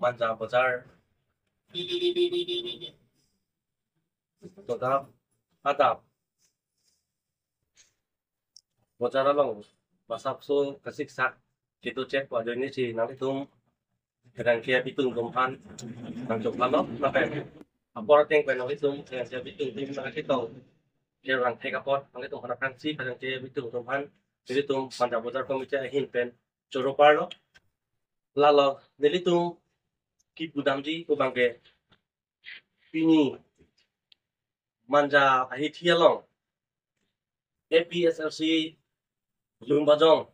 Manja Bazar Todap Adap Bazar Long Pasapso Kasiksak Kitu cek wajo ini si nanti tum dengan kia bitung tumpan nang coba lo napen apor teng penong itu dengan kia bitung tim nang kita kia orang teka pot nang itu mana kansi kadang kia bitung tumpan jadi tum Manja Bazar komite hin pen coro parlo lalo jadi tum ki budamji ko bangke pini Manja ahithia long APSLC Lumbajong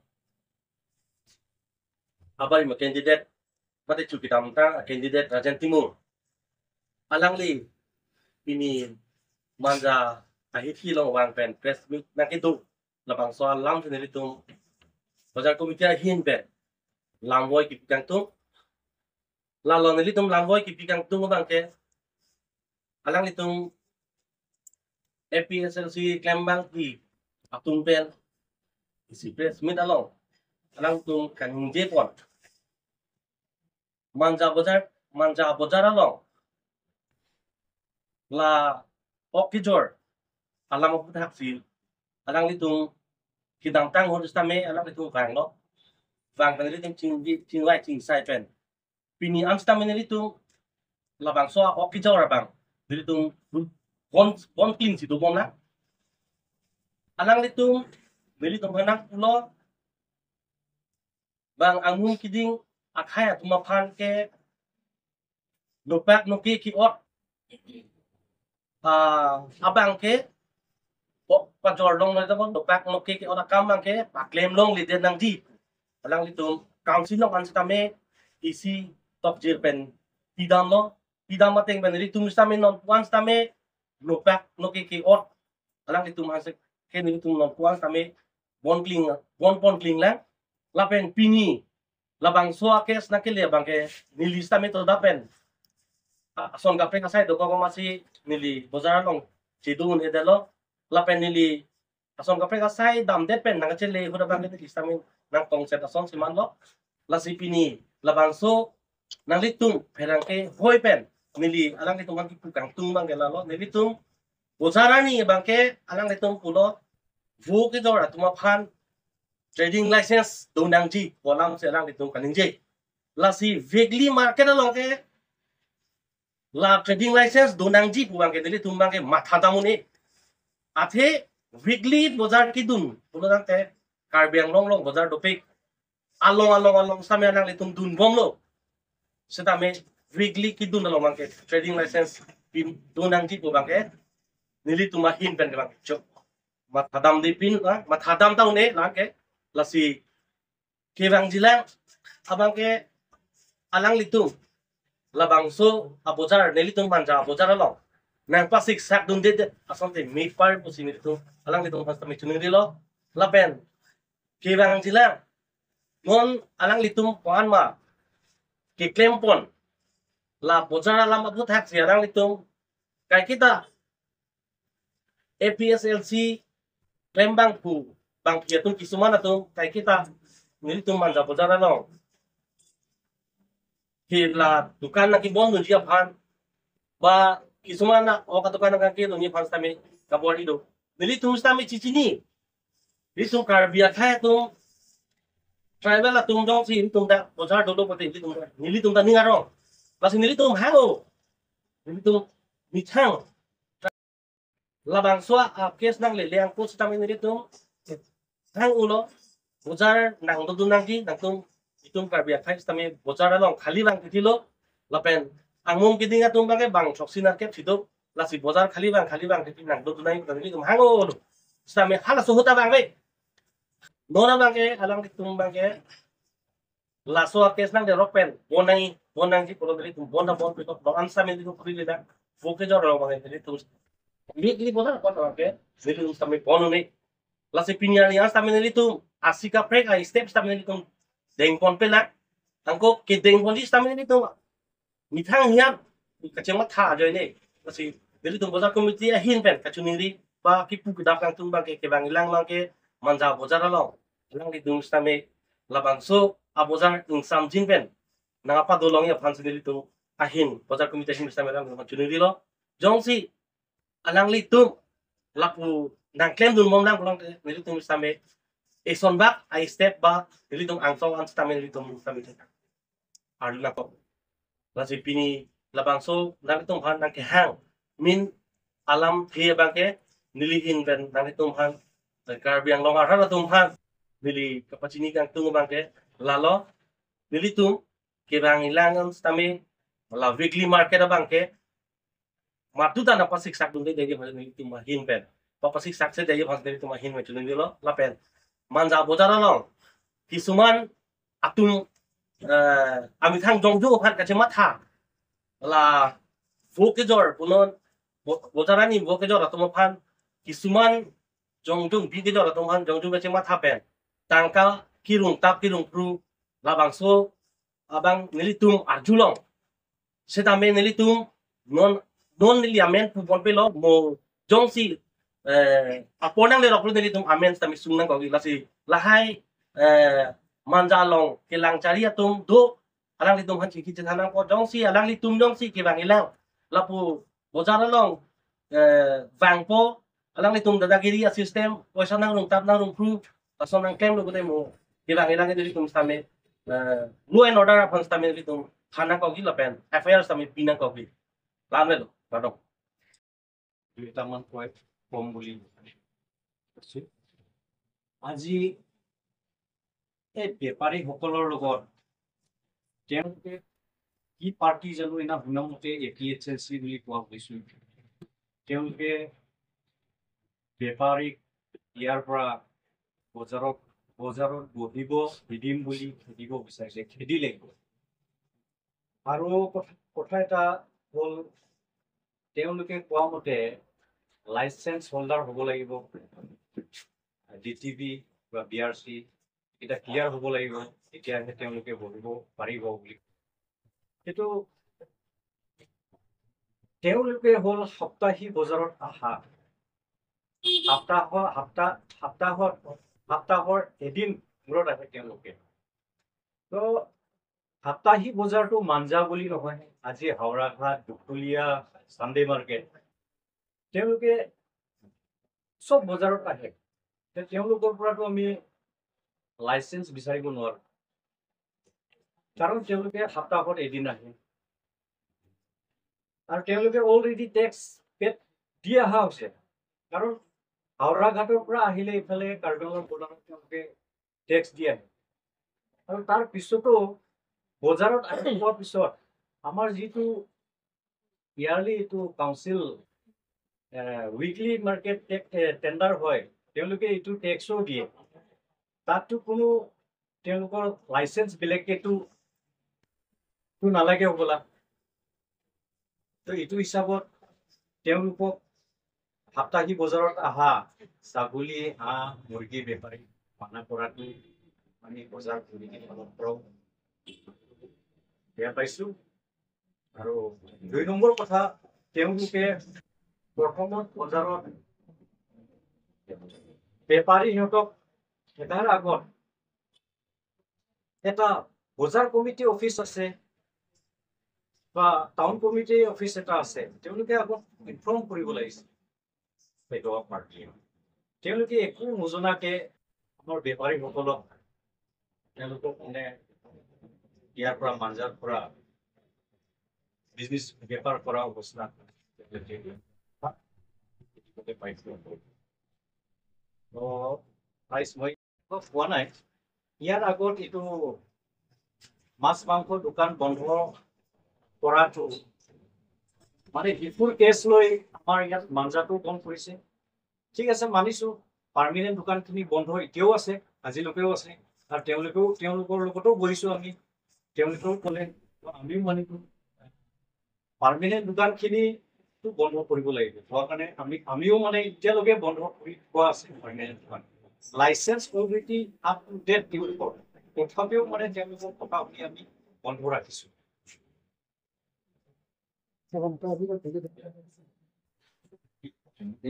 abari ma candidate mate cuki tamta candidate Rajan Timur alang li pini Manja ahithi long wang pen press meet nakitu labang soal lam sendiri tum Bazar komite hin pen lamwoi ki pikang tum lalo nili tum lamwoi ki pikang tum bangke alang li tum APSLC Klembang ki atung pen isi press meet along alang tum kan jepon Manja Bazar along la okijor alam mo putak sil alang litung kidang tang hon stame alang litung vang lo vang kan litung ching lai ching sai pen pini am stame litung la bang so okijor bang litung bon clean si do bom na alang litung litung hanak pulo bang angung kiding akhaya tumapan ke dopak noki ki ot abang ke pajor long na tabon dopak noki ki ot akam bang ke paklem long li den nang di alang litum council long anstame isi tok jir pen tidam mateng ben litum stame non puan stame dopak noki ki ot alang litum hasek ke litum non puan stame bon kling lang lapen pini labang soa kes nakile bangke nilista meto dapen son gape kasai do ko masih nili Bazar long cidun edelo lapen nili son gape kasai dam det pen nang chele hoda bangke nilista men nang tong set son siman lo lasi pini labang so nang litung perangke hoi pen nili alang litung bangke pukang tung bangke lalo nili tung Bazarani bangke alang litung pulo vu ke dor atuma phan trading license donang ji kolam serang litung kaning ji lasi weekly market along ke la trading license donang ji puang ke dili tumbang ke matha damune athe weekly Bazar kidun pulang te karbiang long Bazar dopik along same nang litung dun bom lo setame weekly kidun along bangke trading license pin donang ji puang ke nili tumahin pen bang chok mathadam di pin mathadam tau ne lang ke lasi kebang jilang abang ke alang litung labang so Bazar nelitung Manja Bazar along nang pasik sak dun de asante me par pusin litung alang litung pasta me chuning dilo lapen kebang jilang non alang litung puan ma ke klempon la Bazar alam abu thak si alang litung kai kita APSLC Klembang pu bang kiatung kisumana tung kai kita nilitung Manja Bazar along hila dukan na kibon dun siya pan ba kisumana o katukan na kaki dun pan stami kabori do nilitung stami cicini nilitung karbia kaya tung tribal la tung dong si nilitung da Bazar do pati nilitung da ningaro basi nilitung hango nilitung mitang labang soa kes nang leleang pun stami nilitung hang ulo Bazar nang do nang ki nang tung itum karbia kaya stami Bazar along khali bang kitilo lapen angmung kiding atung bang bang soksinar kep sido lasi Bazar khali bang kiti nang do nang nilitung hango stami hala suhuta bang be nona bang ke alang kitung bang ke laso kes nang de ropen bonang ji polo nilitung bona bon pito bang ansa me nilitung puli da foke jor bang nilitung Bigli Bazar apa bang ke nilitung stami bono ne lasi pinyani as stami nilitung asika prek ai step stami nilitung deng pon pela angko ke deng pon di stami nilitung mitang hiap kacang matha joy ne lasi nilitung Bazar komite hin pen kachuning di ba kipu kedap kang tung bang ke bang ilang bang ke Manja Bazar along ilang litung stami labang so Bazar ing sam jin pen nangapa dolongnya pan sendiri tu ahin bazar komite hin bisa melang chunuri lo jongsi alang litum lapu nang claim dun mom lang pulang nilitum same eson bak I step back nilitum angsong an same nilitum same arla ko lasi pini labangso nalitum han nang ke hang min alam thie bangke nilihin ben nalitum han karbiang long arha tum han nili kapacini kang tung bangke lalo nilitum ke bang ilangan same la weekly market bangke matuda na pasik sak dun de bhaj nilitum hin pen pasik sak se de bhaj nilitum hin me chulun dilo la pen manja bojara long kisuman atum ami thang jongju phan ka chema tha la vokejor punon bojara ni vokejor atum phan kisuman jongjung bigejor atum phan jongjung ka chema tha pen tangkal kirung tap kirung pru la bangso abang nilitum arjulong setame nilitum non niliamen pu bonpelo mo jongsi aponang le roklu nilitum amen tami sungnang ko lasi lahai manjalong kelang cari atum do alang litum han chiki chanang ko jongsi alang litum jongsi ke bang ilang lapu bojara long vangpo alang litum dadagiri system poisa nang rung tap nang rung pru asom nang claim lo gode mo ke bang ilang nilitum same law and order aphan same nilitum thana ko gi lapen FIR same pinang ko gi lamelo pardon দুটামান point কম বুলি আজি এই বেপাৰীসকলৰ লগত তেওঁলোকে কি party জানো এনা শুনামতে APHLC বুলি কোৱা হৈছিল তেওঁলোকে বেপাৰীক ইয়াৰ পৰা বজাৰত বহিব দিম বুলি খেদিব বিচাৰিছে খেদিলে আৰু কথা এটা হ'ল তেওঁলোকে কোৱা মতে লাইসেন্স হোল্ডাৰ হ'ব লাগিব DTV বা BRC এটা ক্লিয়াৰ হ'ব লাগিব তেতিয়াহে তেওঁলোকে বহিব পাৰিব বুলি কিন্তু তেওঁলোকে হ'ল সপ্তাহী বজাৰত আহা সপ্তাহৰ এদিন মূৰত আহে তেওঁলোকে তো সাপ্তাহিক বজাৰটো মাঞ্জা বুলি নহয় আজি হাওৰাঘাট দুখলীয়া সানডে মাৰ্কেট তেওঁলোকে সব বজাৰত আহে তেওঁলোকৰ পৰাটো আমি লাইসেন্স বিচাৰিব নোৱাৰো কাৰণ তেওঁলোকে সপ্তাহত এদিন আহে আৰু তেওঁলোকে অলৰেডি টেক্স পেড দি অহা হৈছে কাৰণ হাওৰাঘাটৰ পৰা আহিলে ইফালে কাৰ্বিআংলং বৰ্ডাৰত তেওঁলোকে টেক্স দি আহে আৰু তাৰ পিছতো বজাৰত আহি পোৱাৰ পিছত আমাৰ যিটো ইয়াৰলি এইটো কাউন্সিল উইকলি মাৰ্কেট টেণ্ডাৰ হয় তেওঁলোকে এইটো টেক্সও দিয়ে তাততো কোনো তেওঁলোকৰ লাইসেন্স বেলেগকেতো নালাগে হ'বলা তো এইটো হিচাপত তেওঁলোকক সাপ্তাহিক বজাৰত আহা ছাগলী হাঁহ মুৰ্গী বেপাৰী মানা কৰাটো আমি বজাৰ কৰি অলপ পৰাও বেয়া পাইছো আৰু ২ নম্বৰ কথা তেওঁলোকে প্ৰথমত বজাৰত বেপাৰী সিহঁতক এটাৰ আগত এটা বজাৰ কমিটি অফিচ আছে বা টাউন কমিটি অফিচ এটা আছে তেওঁলোকে আগত ইনফৰ্ম কৰিব লাগিছিল পেটৰ পাৰ্টি তেওঁলোকে একো নজনাকে আমাৰ বেপাৰীসকলক তেওঁলোকক মানে ইয়াৰ পৰা মাঞ্জাৰ পৰা বিজনেছ বেপাৰ কৰা অৱস্থা মই পোৱা নাই ইয়াৰ আগত এইটো মাছ মাংস দোকান বন্ধ কৰাটো মানে শিশুৰ কেছ লৈ আমাৰ ইয়াত মাঞ্জাটো বন্ধ কৰিছে ঠিক আছে মানিছো পাৰ্মিনেণ্ট দোকানখিনি বন্ধ এতিয়াও আছে আজিলৈকেও আছে আৰু তেওঁলোকৰ লগতো বহিছো আমি তেওঁলোকেও ক'লে আমিও মানিছো পাৰ্মিনেণ্ট দোকানখিনিটো বন্ধ কৰিব লাগিব হোৱাৰ কাৰণে আমিও মানে এতিয়ালৈকে বন্ধ কৰি থোৱা আছে পাৰ্মিনেণ্ট দোকান licence already up to date তেওঁলোকৰ তথাপিও মানে তেওঁলোকৰ কথা শুনি আমি বন্ধ ৰাখিছো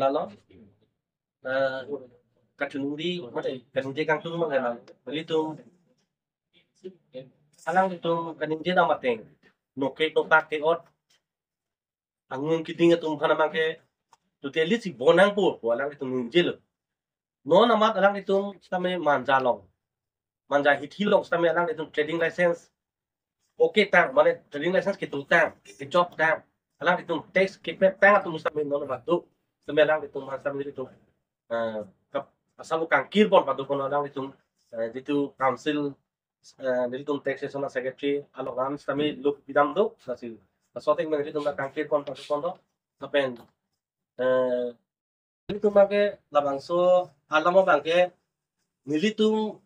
lalo kachunudi mate kanuje kang tu mang la litum alang itu kanin dia mateng no ke no pak ke ot angun kiting itu mana ke tu te lit si bonang po alang itu nunjil no namat alang itu stame manja hitilong stame alang itu trading license oke tang mana trading license kita tang ke job tang alang itu tax ke tang atau stame no namat tu stame alang itu masa itu kap asal bukan kirbon padu kono alang itu council nilitum taxation na secretary alogan stami look bidam do sasi soting men nilitum na kangkir kon padu kono tapen nilitum bangke labangso alamo bangke nilitum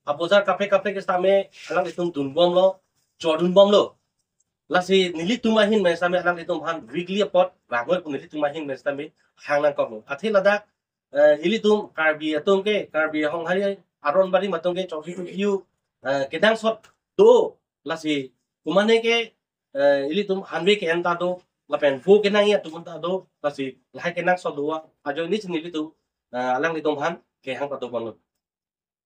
apozar kafe ke stame alang itum dunbom lo jordun bom lo lasi nilitum mahin men stame alang itum han weekly pot bangor pun nilitum mahin men stame hangnan kono athi ladak ilitum karbi hong hari aron bari matong ke chofi view kedang sot do lasi kumane ke ilitum hanwe ke enta do lapen fu ke nang ya tum ta do lasi lahai ke nang sot do ajo ni sini ilitum alang litum han ke hang patu kono